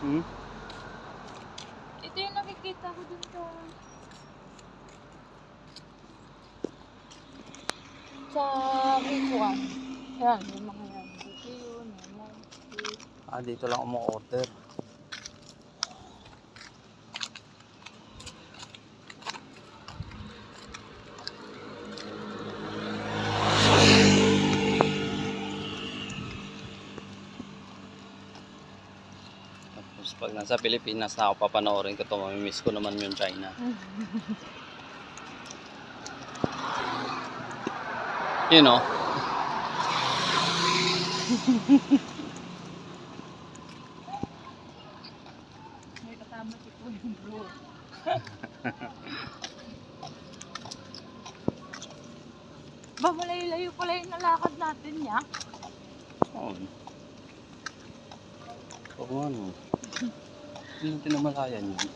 Hmm? Ito yung nakikita ko dun sa Ritwan. Yan, yung mga yan. Dito yun, yan. Dito lang umu-order. Tapos pag nasa Pilipinas na ako papanoorin ko ito, mamimiss ko naman yung China. You know. May kasama si Kuya Bro. Ba, malayo-layo pala yung nalakad natin niya. Oo. Oo, ano. Hindi natin namalayan yun.